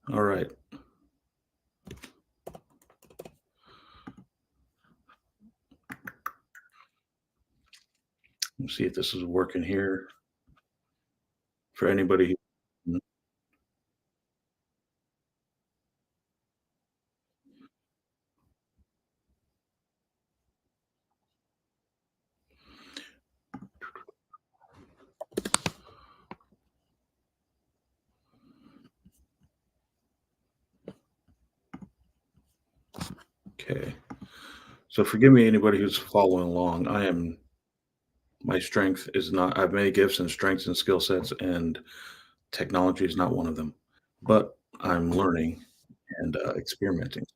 All right. Let's see if this is working here for anybody. Okay. So forgive me, anybody who's following along. My strength is not, I have many gifts and strengths and skill sets, and technology is not one of them. But I'm learning and experimenting.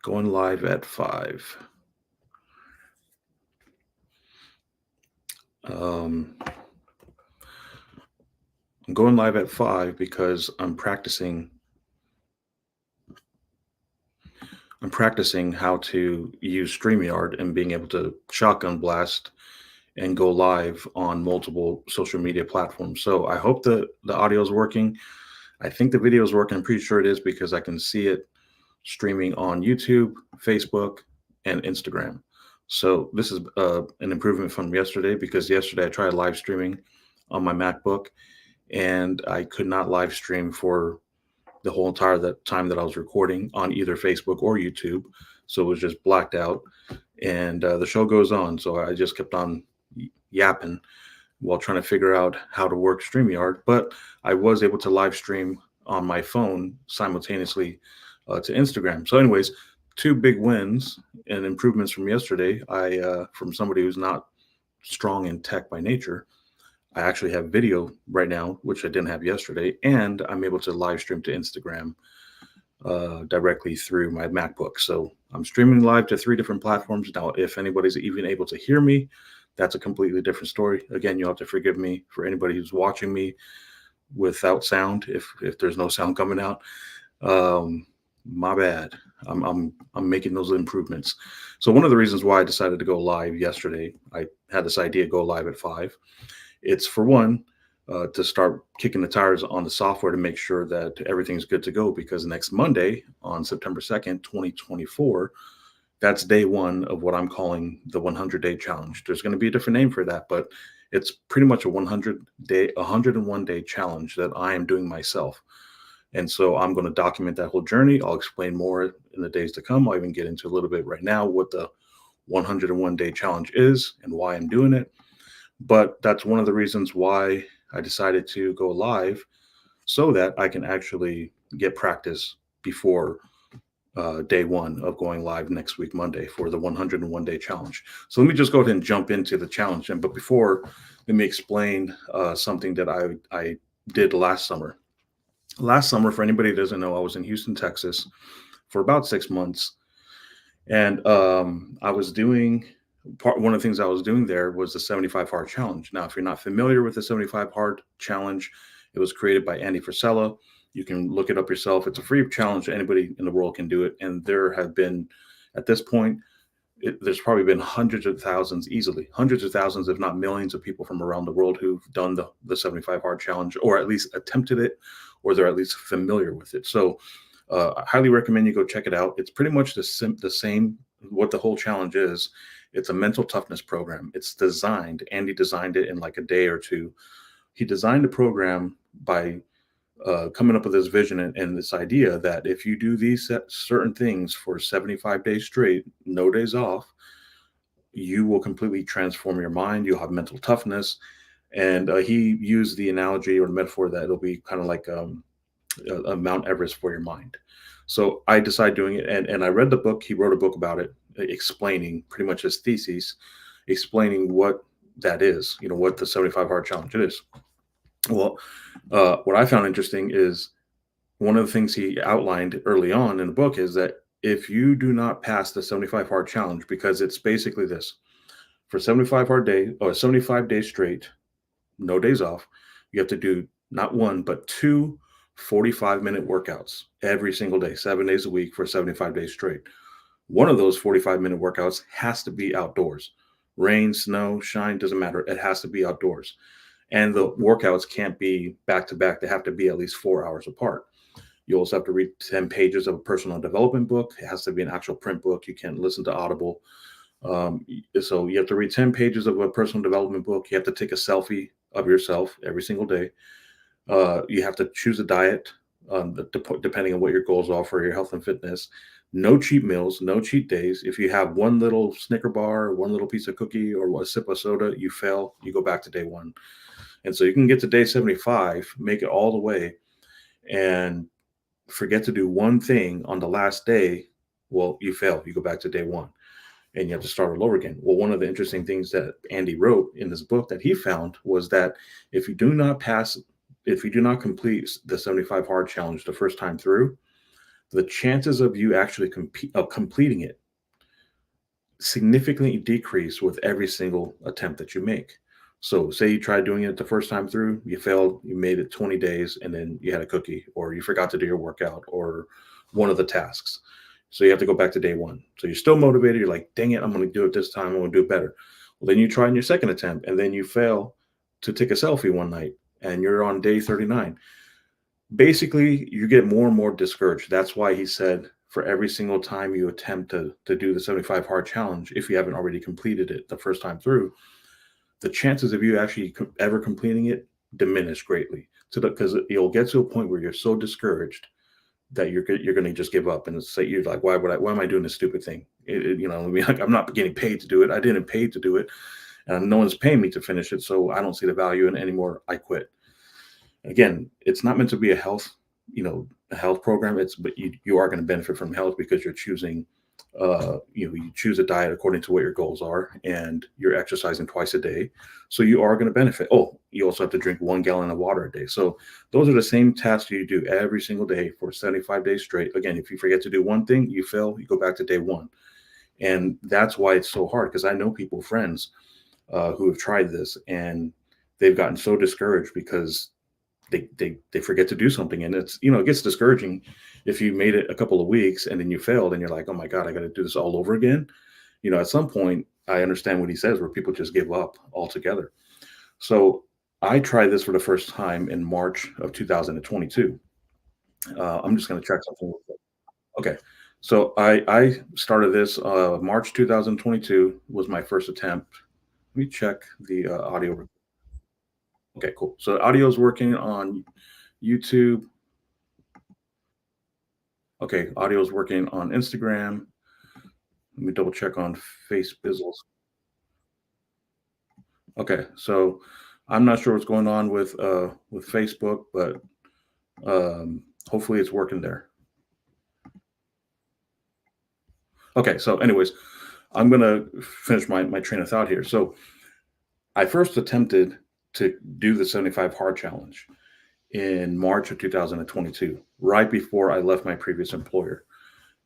Going live at 5. Um, I'm going live at 5 because I'm practicing how to use StreamYard and being able to shotgun blast and go live on multiple social media platforms. So I hope the audio is working. I think the video is working. I'm pretty sure it is because I can see it streaming on YouTube, Facebook, and Instagram. So this is an improvement from yesterday because yesterday I tried live streaming on my MacBook and I could not live stream for the whole entire that time that I was recording on either Facebook or YouTube. So it was just blacked out, and the show goes on. So I just kept on yapping while trying to figure out how to work StreamYard. But I was able to live stream on my phone simultaneously to Instagram. So, anyways, two big wins and improvements from yesterday. From somebody who's not strong in tech by nature, I actually have video right now, which I didn't have yesterday, and I'm able to live stream to Instagram directly through my MacBook. So I'm streaming live to three different platforms. Now, if anybody's even able to hear me, that's a completely different story. Again, you'll have to forgive me for anybody who's watching me without sound, if there's no sound coming out. My bad. I'm making those improvements. So one of the reasons why I decided to go live yesterday, I had this idea go live at 5. It's for one, to start kicking the tires on the software to make sure that everything's good to go because next Monday on September 2nd, 2024, that's day one of what I'm calling the 100-day challenge. There's going to be a different name for that, but it's pretty much a 101-day challenge that I am doing myself. And so I'm going to document that whole journey. I'll explain more in the days to come. I'll even get into a little bit right now what the 101-day challenge is and why I'm doing it. But that's one of the reasons why I decided to go live so that I can actually get practice before day one of going live next week, Monday, for the 101-day challenge. So let me just go ahead and jump into the challenge. But before, let me explain something that I did last summer. Last summer, for anybody who doesn't know, I was in Houston, Texas for about 6 months. And I was doing one of the things I was doing there was the 75 hard challenge. Now, if you're not familiar with the 75 hard challenge, it was created by Andy Frisella. You can look it up yourself. It's a free challenge. Anybody in the world can do it. And there have been, at this point, there's probably been hundreds of thousands, easily hundreds of thousands, if not millions, of people from around the world who've done the 75 hard challenge, or at least attempted it, or they're at least familiar with it. So I highly recommend you go check it out. It's pretty much the same. What the whole challenge is, it's a mental toughness program. It's designed. Andy designed it in like a day or two. He designed a program by coming up with this vision and this idea that if you do these certain things for 75 days straight, no days off, you will completely transform your mind. You'll have mental toughness. And he used the analogy or the metaphor that it'll be kind of like a Mount Everest for your mind. So I decided doing it, and I read the book. He wrote a book about it, explaining pretty much his thesis, explaining what that is. You know what the 75 hard challenge is. Well, what I found interesting is one of the things he outlined early on in the book is that if you do not pass the 75 hard challenge, because it's basically this for 75 hard day or 75 days straight, no days off, you have to do not one, but two 45-minute workouts every single day, 7 days a week for 75 days straight. One of those 45-minute workouts has to be outdoors. Rain, snow, shine, doesn't matter. It has to be outdoors. And the workouts can't be back to back. They have to be at least 4 hours apart. You also have to read 10 pages of a personal development book. It has to be an actual print book. You can't listen to Audible. So you have to read 10 pages of a personal development book. You have to take a selfie of yourself every single day. You have to choose a diet, depending on what your goals are for your health and fitness. No cheat meals, no cheat days. If you have one little Snicker bar, one little piece of cookie, or a sip of soda, you fail. You go back to day one. And so you can get to day 75, make it all the way, and forget to do one thing on the last day. Well, you fail. You go back to day one and you have to start all over again. Well, one of the interesting things that Andy wrote in this book that he found was that if you do not pass, if you do not complete the 75 hard challenge the first time through, the chances of you actually completing it significantly decrease with every single attempt that you make. So, say you tried doing it the first time through, you failed, you made it 20 days, and then you had a cookie, or you forgot to do your workout, or one of the tasks. So, you have to go back to day one. So, you're still motivated. You're like, dang it, I'm going to do it this time. I'm going to do it better. Well, then you try in your second attempt, and then you fail to take a selfie one night, and you're on day 39. Basically, you get more and more discouraged. That's why he said, for every single time you attempt to do the 75 hard challenge, if you haven't already completed it the first time through, the chances of you actually ever completing it diminish greatly. So because you'll get to a point where you're so discouraged that you're going to just give up and say you're like, why am I doing this stupid thing? I mean, like, I'm not getting paid to do it. I didn't pay to do it, and no one's paying me to finish it, so I don't see the value in it anymore. I quit. Again, it's not meant to be a health program. But you are going to benefit from health because you're choosing you choose a diet according to what your goals are, and you're exercising twice a day, so you are going to benefit. Oh, you also have to drink 1 gallon of water a day. So those are the same tasks you do every single day for 75 days straight. Again, if you forget to do one thing, you fail, you go back to day one. And that's why it's so hard, because I know friends who have tried this, and they've gotten so discouraged because they forget to do something, and it gets discouraging if you made it a couple of weeks and then you failed and you're like, oh my god, I got to do this all over again. At some point, I understand what he says, where people just give up altogether. So I tried this for the first time in March of 2022. I'm just going to check something real quick. Okay, so I started this March 2022 was my first attempt. Let me check the audio. Okay, cool. So audio is working on YouTube. Okay, audio is working on Instagram. Let me double check on Face Bizzles. Okay, so I'm not sure what's going on with Facebook, but hopefully it's working there. Okay, so anyways, I'm gonna finish my train of thought here. So I first attempted to do the 75 hard challenge in March of 2022, right before I left my previous employer.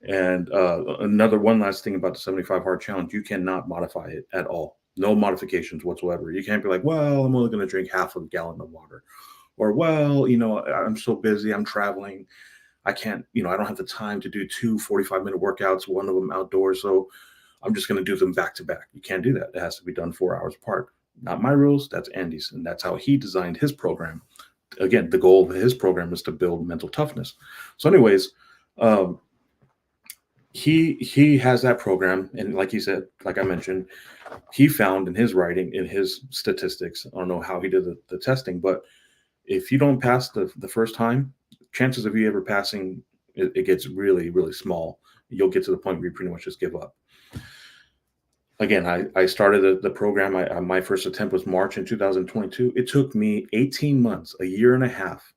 And one last thing about the 75 hard challenge, you cannot modify it at all. No modifications whatsoever. You can't be like, well, I'm only going to drink half a gallon of water. Or, well, I'm so busy, I'm traveling. I can't, I don't have the time to do two 45-minute workouts, one of them outdoors. So I'm just going to do them back to back. You can't do that. It has to be done 4 hours apart. Not my rules. That's Andy's. And that's how he designed his program. Again, the goal of his program is to build mental toughness. So anyways, he has that program, and like he said, like I mentioned, he found in his writing, in his statistics, I don't know how he did the testing, but If you don't pass the first time, chances of you ever passing, it gets really, really small. You'll get to the point where you pretty much just give up. Again, I started the program. My first attempt was March in 2022. It took me 18 months, a year and a half,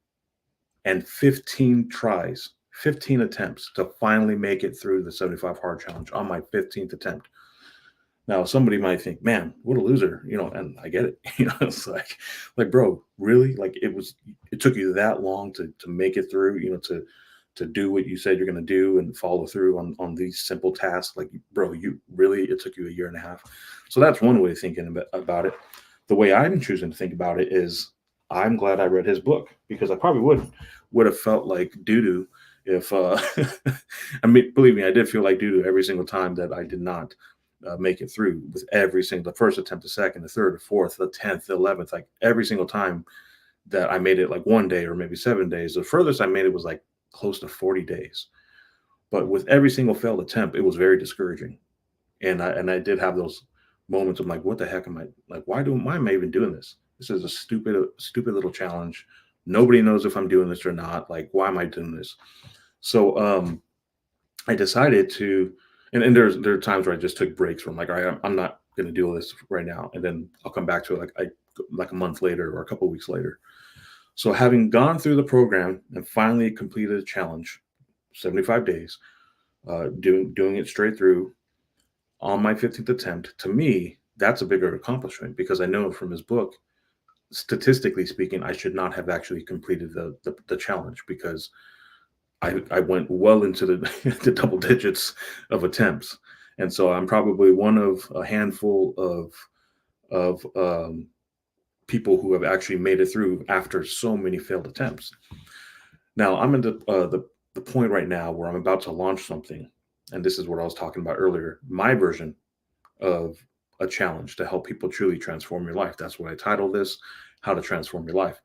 and 15 tries, 15 attempts to finally make it through the 75 hard challenge on my 15th attempt. Now, somebody might think, man, what a loser, and I get it. It's like, bro, really? Like it took you that long to make it through, to do what you said you're going to do and follow through on these simple tasks. Like, bro, it took you a year and a half. So that's one way of thinking about it. The way I'm choosing to think about it is I'm glad I read his book, because I probably would have felt like doo doo if, I mean, believe me, I did feel like doo doo every single time that I did not make it through with every single, the first attempt, the second, the third, the fourth, the 10th, the 11th, like every single time that I made it, like one day or maybe 7 days. The furthest I made it was like close to 40 days. But with every single failed attempt, it was very discouraging. And I did have those moments of like, what the heck am I, like, why am I even doing this? This is a stupid little challenge. Nobody knows if I'm doing this or not. Like, why am I doing this? So I decided to, and there are times where I just took breaks from like, all right, I'm not going to do this right now, and then I'll come back to it like a month later or a couple of weeks later. So having gone through the program and finally completed a challenge, 75 days, doing it straight through on my 15th attempt, to me, that's a bigger accomplishment, because I know from his book, statistically speaking, I should not have actually completed the challenge, because I went well into the double digits of attempts. And so I'm probably one of a handful of people who have actually made it through after so many failed attempts. Now I'm at the point right now where I'm about to launch something, and this is what I was talking about earlier. My version of a challenge to help people truly transform your life. That's what I titled this: How to Transform Your Life.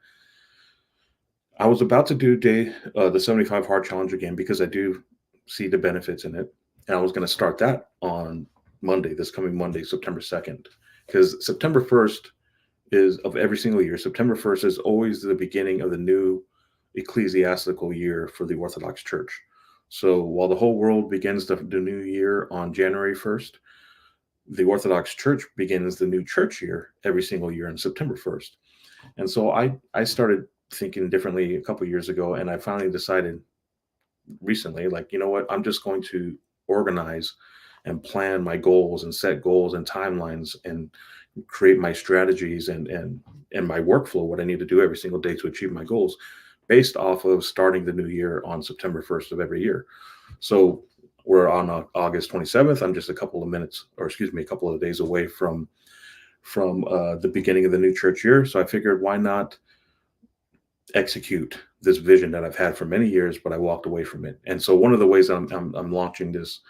I was about to do the 75 hard challenge again, because I do see the benefits in it, and I was going to start that on Monday, this coming Monday, September 2nd, because September 1st is of every single year. September 1st is always the beginning of the new ecclesiastical year for the Orthodox Church. So while the whole world begins the new year on January 1st, the Orthodox Church begins the new church year every single year on September 1st. And so I started thinking differently a couple of years ago, and I finally decided recently, like, you know what, I'm just going to organize and plan my goals and set goals and timelines and create my strategies and my workflow, what I need to do every single day to achieve my goals, based off of starting the new year on September 1st of every year. So we're on August 27th. I'm just a couple of days away from the beginning of the new church year. So I figured, why not execute this vision that I've had for many years, but I walked away from it. And so one of the ways I'm launching this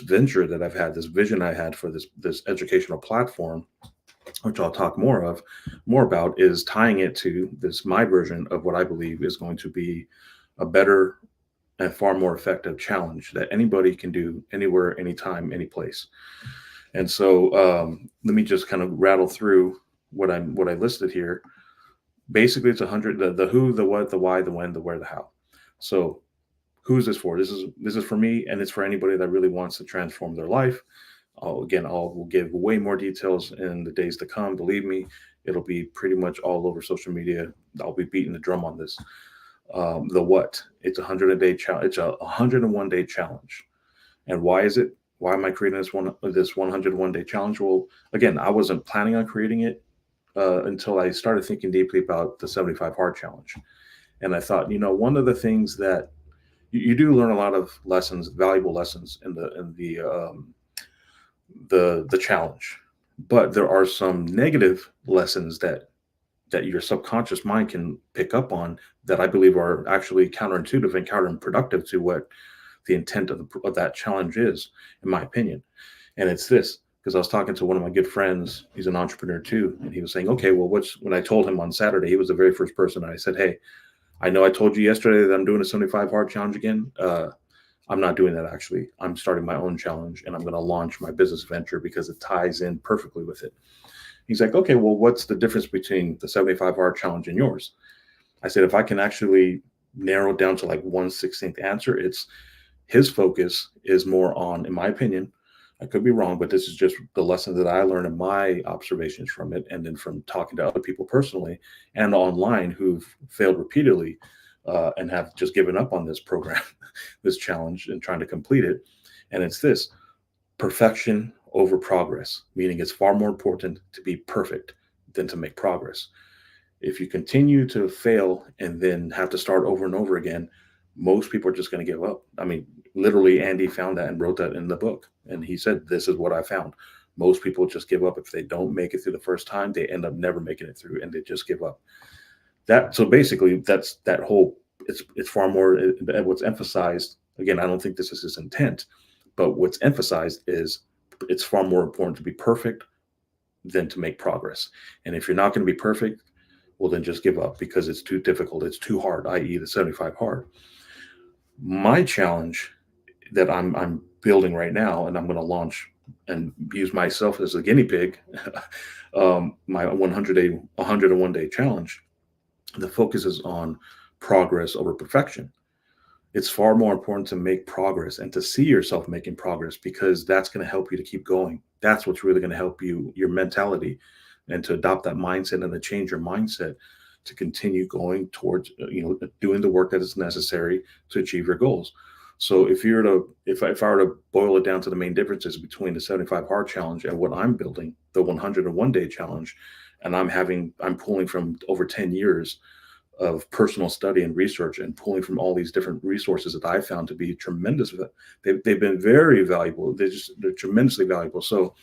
venture that I've had, this vision I had for this educational platform, which I'll talk more about, is tying it to my version of what I believe is going to be a better and far more effective challenge that anybody can do anywhere, anytime, any place. And so let me just kind of rattle through what I listed here. Basically, it's 100: the who, the what, the why, the when, the where, the how. So who's this for? This is for me, and it's for anybody that really wants to transform their life. I'll give way more details in the days to come. Believe me, it'll be pretty much all over social media. I'll be beating the drum on this. The what? It's 100-day challenge. It's a 101-day challenge. And why is it? Why am I creating this 101-day challenge? Well, again, I wasn't planning on creating it until I started thinking deeply about the 75 hard challenge. And I thought, one of the things that you do learn a lot of lessons, valuable lessons in the challenge, but there are some negative lessons that your subconscious mind can pick up on, that I believe are actually counterintuitive and counterproductive to what the intent of that challenge is, in my opinion. And it's this, because I was talking to one of my good friends, he's an entrepreneur too, and he was saying, okay, well, when I told him on Saturday, he was the very first person, and I said, hey, I know I told you yesterday that I'm doing a 75 hard challenge again. I'm not doing that, actually. I'm starting my own challenge, and I'm going to launch my business venture because it ties in perfectly with it. He's like, okay, well, what's the difference between the 75 hard challenge and yours? I said, if I can actually narrow it down to like 1/16th answer, it's his focus is more on, in my opinion, I could be wrong, but this is just the lesson that I learned in my observations from it, and then from talking to other people personally and online who've failed repeatedly and have just given up on this program, this challenge, and trying to complete it. And it's this: perfection over progress, meaning it's far more important to be perfect than to make progress. If you continue to fail and then have to start over and over again, most people are just going to give up. I mean, literally, Andy found that and wrote that in the book. And he said, "This is what I found. Most people just give up. If they don't make it through the first time, they end up never making it through and they just give up." So basically, that's that whole, it's far more, what's emphasized. Again, I don't think this is his intent, but what's emphasized is it's far more important to be perfect than to make progress. And if you're not going to be perfect, well, then just give up because it's too difficult. It's too hard, i.e., the 75 hard. My challenge that I'm building right now, and I'm going to launch and use myself as a guinea pig, my 101 day challenge. The focus is on progress over perfection. It's far more important to make progress and to see yourself making progress, because that's going to help you to keep going. That's what's really going to help you, your mentality, and to adopt that mindset and to change your mindset to continue going towards, doing the work that is necessary to achieve your goals. So if I were to boil it down to the main differences between the 75 hard challenge and what I'm building, the 101 day challenge, and I'm pulling from over 10 years of personal study and research and pulling from all these different resources that I found to be tremendous. They've been very valuable. They're tremendously valuable. So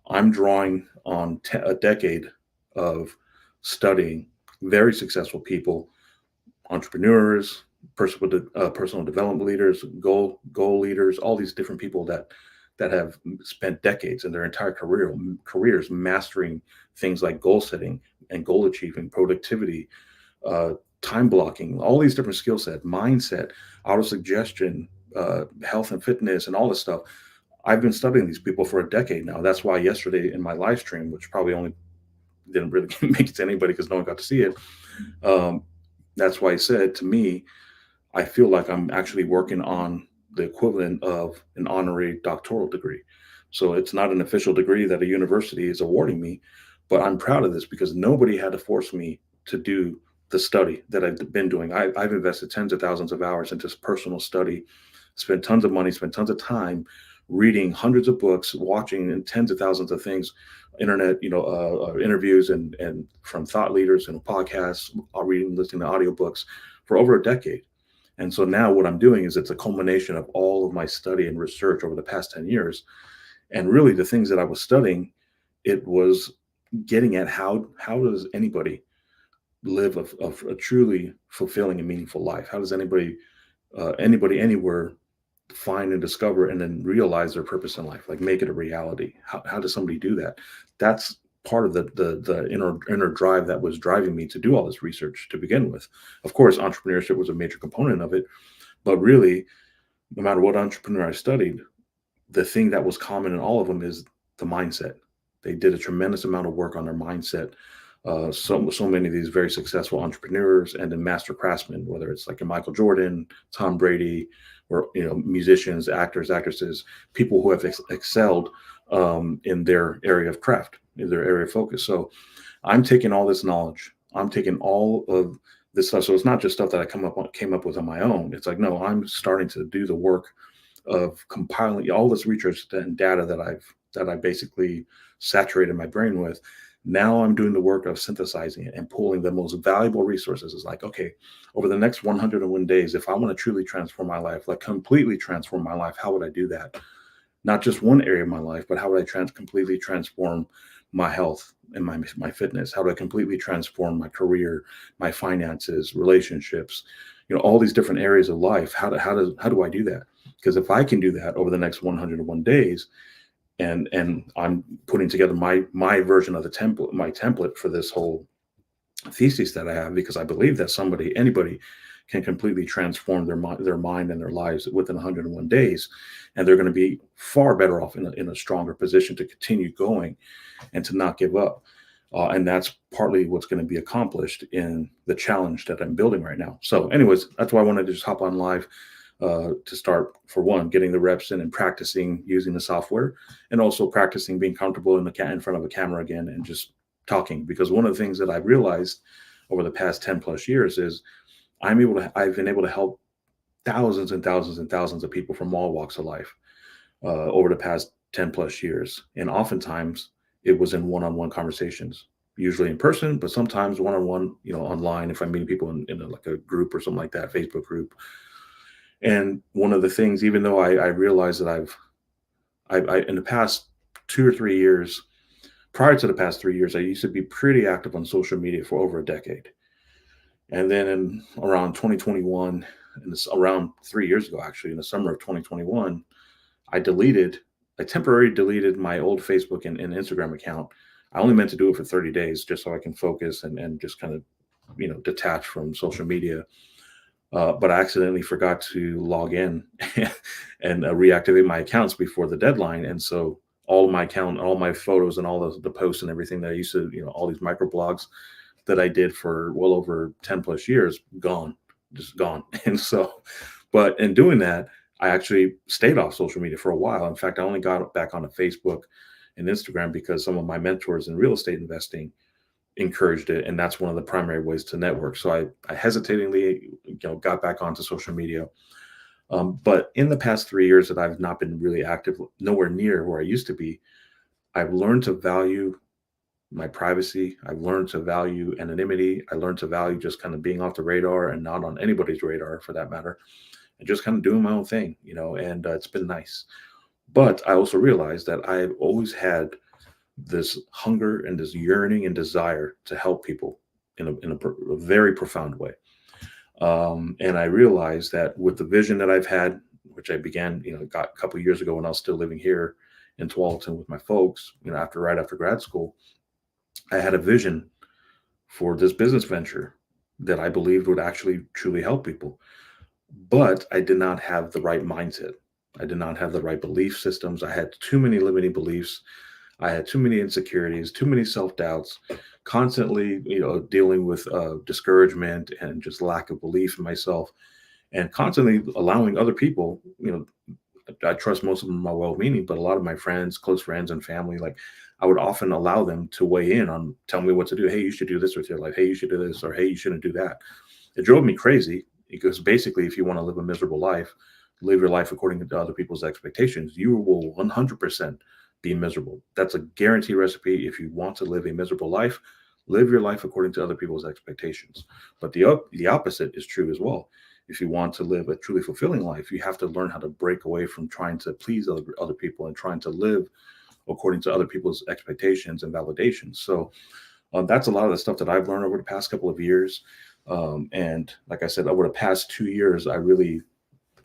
I'm drawing on a decade of studying very successful people, entrepreneurs, personal development leaders, goal leaders, all these different people that have spent decades in their entire careers mastering things like goal setting and goal achieving, productivity, uh, time blocking, all these different skill set, mindset, auto suggestion, health and fitness, and all this stuff. I've been studying these people for a decade now. That's why yesterday in my live stream, which probably only didn't really make it to anybody because no one got to see it, um, that's why I said, to me, I feel like I'm actually working on the equivalent of an honorary doctoral degree. So it's not an official degree that a university is awarding me, but I'm proud of this because nobody had to force me to do the study that I've been doing. I've invested tens of thousands of hours into personal study, spent tons of money, spent tons of time reading hundreds of books, watching and tens of thousands of things, internet, interviews and from thought leaders and podcasts, reading, listening to audiobooks for over a decade. And so now what I'm doing is it's a culmination of all of my study and research over the past 10 years. And really the things that I was studying, it was getting at how does anybody live a truly fulfilling and meaningful life? How does anybody anywhere find and discover and then realize their purpose in life, like make it a reality? How does somebody do that? That's part of the inner drive that was driving me to do all this research to begin with. Of course, entrepreneurship was a major component of it, but really, no matter what entrepreneur I studied, the thing that was common in all of them is the mindset. They did a tremendous amount of work on their mindset. So many of these very successful entrepreneurs and then master craftsmen, whether it's like a Michael Jordan, Tom Brady, or musicians, actors, actresses, people who have excelled in their area of craft, in their area of focus. So I'm taking all this knowledge. I'm taking all of this stuff. So it's not just stuff that I came up with on my own. It's like, no, I'm starting to do the work of compiling all this research and data that I basically saturated my brain with. Now I'm doing the work of synthesizing it and pulling the most valuable resources. It's like, okay, over the next 101 days, if I want to truly transform my life, like completely transform my life, how would I do that? Not just one area of my life, but how would I completely transform my health and my fitness? How do I completely transform my career, my finances, relationships, all these different areas of life? How do I do that? Because if I can do that over the next 101 days, and I'm putting together my version of the template, my template for this whole thesis that I have, because I believe that anybody can completely transform their mind and their lives within 101 days, and they're going to be far better off in a stronger position to continue going and to not give up. And that's partly what's going to be accomplished in the challenge that I'm building right now. So, anyways, that's why I wanted to just hop on live to start, for one, getting the reps in and practicing using the software, and also practicing being comfortable in front of a camera again and just talking. Because one of the things that I've realized over the past 10 plus years is I've been able to help thousands and thousands and thousands of people from all walks of life over the past 10 plus years. And oftentimes it was in one-on-one conversations, usually in person, but sometimes one-on-one, online if I'm meeting people like a group or something like that, Facebook group. And one of the things, even though I realized that in the past 2 or 3 years, prior to the past 3 years, I used to be pretty active on social media for over a decade. And then in around 2021, and this around 3 years ago, actually, in the summer of 2021, I deleted, I temporarily deleted my old Facebook and Instagram account. I only meant to do it for 30 days just so I can focus and just kind of, detach from social media. But I accidentally forgot to log in and reactivate my accounts before the deadline. And so all my photos and all the posts and everything that I used to, all these microblogs that I did for well over 10 plus years, gone, just gone. And so, but in doing that, I actually stayed off social media for a while. In fact, I only got back onto Facebook and Instagram because some of my mentors in real estate investing encouraged it, and that's one of the primary ways to network. So I hesitatingly, got back onto social media. But in the past 3 years that I've not been really active, nowhere near where I used to be, I've learned to value my privacy. I've learned to value anonymity. I learned to value just kind of being off the radar and not on anybody's radar for that matter, and just kind of doing my own thing, and it's been nice. But I also realized that I've always had this hunger and this yearning and desire to help people in a very profound way. And I realized that with the vision that I've had, which I began, got a couple of years ago when I was still living here in Tualatin with my folks, right after grad school, I had a vision for this business venture that I believed would actually truly help people. But I did not have the right mindset. I did not have the right belief systems. I had too many limiting beliefs. I had too many insecurities, too many self doubts, constantly, dealing with discouragement and just lack of belief in myself, and constantly allowing other people, I trust most of them are well meaning, but a lot of my friends, close friends, and family, like I would often allow them to weigh in on tell me what to do. Hey, you should do this with your life. Hey, you should do this, or hey, you shouldn't do that. It drove me crazy because basically, if you want to live a miserable life, live your life according to other people's expectations, you will 100% be miserable. That's a guarantee recipe. If you want to live a miserable life, live your life according to other people's expectations. But the opposite is true as well. If you want to live a truly fulfilling life, you have to learn how to break away from trying to please other people and trying to live according to other people's expectations and validations. So that's a lot of the stuff that I've learned over the past couple of years. And like I said, over the past 2 years, I really,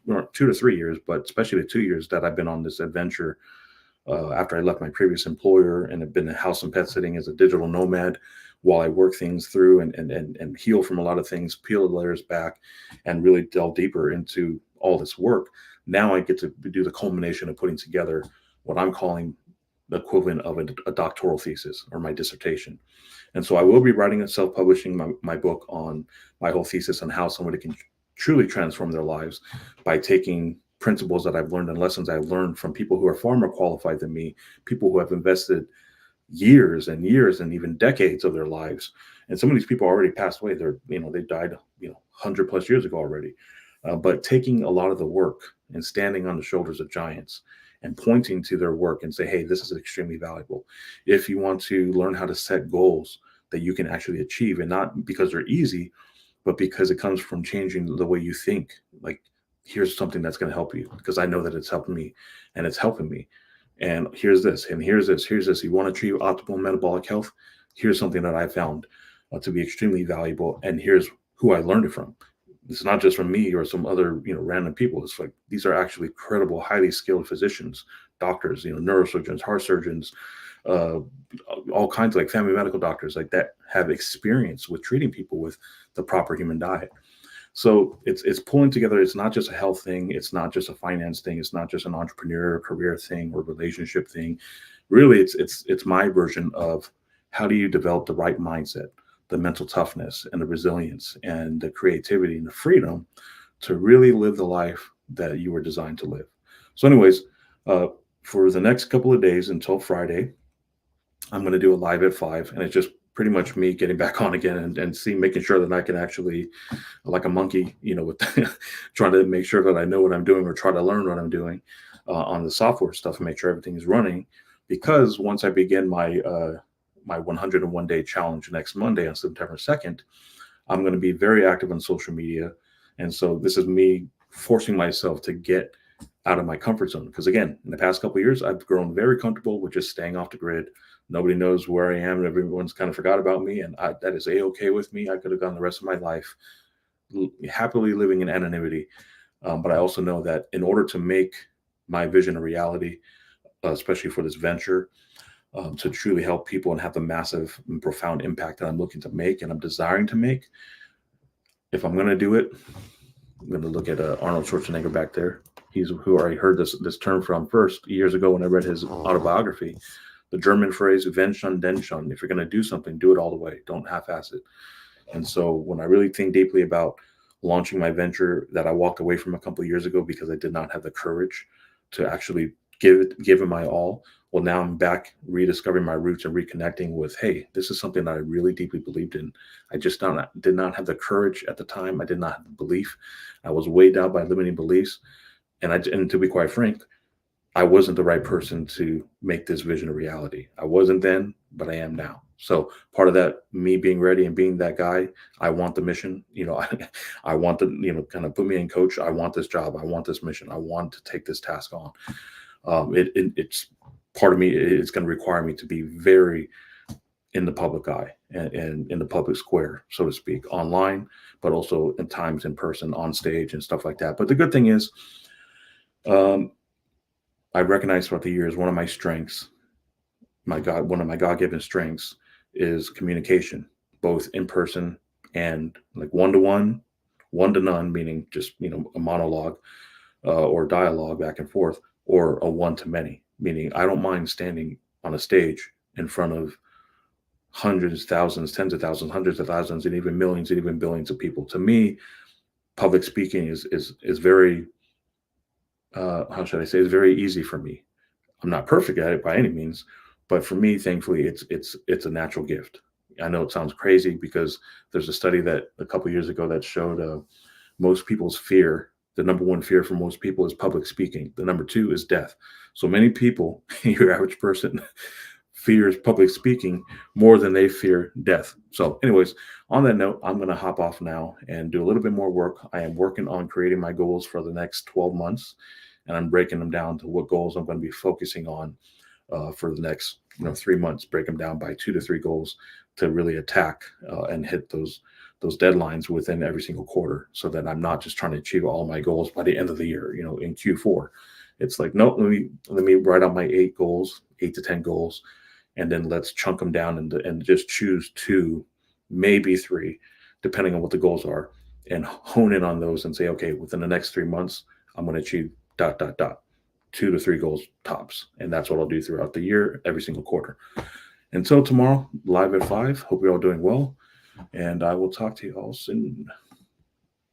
or 2 to 3 years, but especially the 2 years that I've been on this adventure after I left my previous employer and have been in house and pet sitting as a digital nomad while I work things through and heal from a lot of things, peel the layers back, and really delve deeper into all this work. Now I get to do the culmination of putting together what I'm calling the equivalent of a doctoral thesis or my dissertation. And so I will be writing and self-publishing my book on my whole thesis on how somebody can truly transform their lives by taking principles that I've learned and lessons I've learned from people who are far more qualified than me, people who have invested years and years and even decades of their lives. And some of these people already passed away. They died, 100 plus years ago already. But taking a lot of the work and standing on the shoulders of giants and pointing to their work and say, hey, this is extremely valuable. If you want to learn how to set goals that you can actually achieve, and not because they're easy, but because it comes from changing the way you think. Like, here's something that's going to help you because I know that it's helping me and it's helping me. And here's this, and here's this, here's this. You want to achieve optimal metabolic health? Here's something that I found to be extremely valuable. And here's who I learned it from. It's not just from me or some other, random people. It's like these are actually credible, highly skilled physicians, doctors, neurosurgeons, heart surgeons, uh, all kinds of like family medical doctors like that have experience with treating people with the proper human diet. So it's pulling together. It's not just a health thing. It's not just a finance thing. It's not just an entrepreneur career thing or relationship thing. Really, it's my version of how do you develop the right mindset, the mental toughness and the resilience and the creativity and the freedom to really live the life that you were designed to live. So, anyways, uh, for the next couple of days until Friday, I'm going to do a live at 5, and it's just pretty much me getting back on again and see making sure that I can actually, like a monkey, with trying to make sure that I know what I'm doing or try to learn what I'm doing on the software stuff and make sure everything is running. Because once I begin my 101-day challenge next Monday on September 2nd, I'm going to be very active on social media, and so this is me forcing myself to get out of my comfort zone. Because again, in the past couple of years, I've grown very comfortable with just staying off the grid. Nobody knows where I am. Everyone's kind of forgot about me, and that is a-okay with me. I could have gone the rest of my life happily living in anonymity. But I also know that in order to make my vision a reality, especially for this venture, to truly help people and have the massive and profound impact that I'm looking to make and I'm desiring to make, if I'm going to do it, I'm going to look at Arnold Schwarzenegger back there. He's who I heard this term from first years ago when I read his autobiography. The German phrase "Wenn schon, denn schon." If you're going to do something, do it all the way. Don't half-ass it. And so when I really think deeply about launching my venture that I walked away from a couple of years ago because I did not have the courage to actually give it my all. Well, now I'm back rediscovering my roots and reconnecting with, hey, this is something that I really deeply believed in. I just did not have the courage at the time. I did not have the belief. I was weighed down by limiting beliefs. And to be quite frank, I wasn't the right person to make this vision a reality. I wasn't then, but I am now. So part of that, me being ready and being that guy, I want the mission. I want to, kind of put me in coach. I want this job. I want this mission. I want to take this task on. It's part of me. It's going to require me to be very in the public eye and in the public square, so to speak, online, but also at times in person, on stage and stuff like that. But the good thing is, I've recognized throughout the years, one of my strengths, one of my God-given strengths is communication, both in person and like one-to-one, one-to-none, meaning just, a monologue or dialogue back and forth, or a one-to-many, meaning I don't mind standing on a stage in front of hundreds, thousands, tens of thousands, hundreds of thousands, and even millions and even billions of people. To me, public speaking is very, how should I say, it's very easy for me. I'm not perfect at it by any means, but for me, thankfully, it's a natural gift. I know it sounds crazy because there's a study that a couple years ago that showed most people's fear. The number one fear for most people is public speaking. The number two is death. So many people, your average person, fears public speaking more than they fear death. So, anyways, on that note, I'm going to hop off now and do a little bit more work. I am working on creating my goals for the next 12 months, and I'm breaking them down to what goals I'm going to be focusing on for the next 3 months. Break them down by 2 to 3 goals to really attack and hit those deadlines within every single quarter, so that I'm not just trying to achieve all my goals by the end of the year. In Q4, it's like, no, let me write out my 8 to 10 goals, and then let's chunk them down and just choose 2, maybe 3, depending on what the goals are, and hone in on those and say, okay, within the next 3 months, I'm going to achieve ... 2 to 3 goals tops. And that's what I'll do throughout the year, every single quarter. Until tomorrow, live at 5. Hope you're all doing well. And I will talk to you all soon.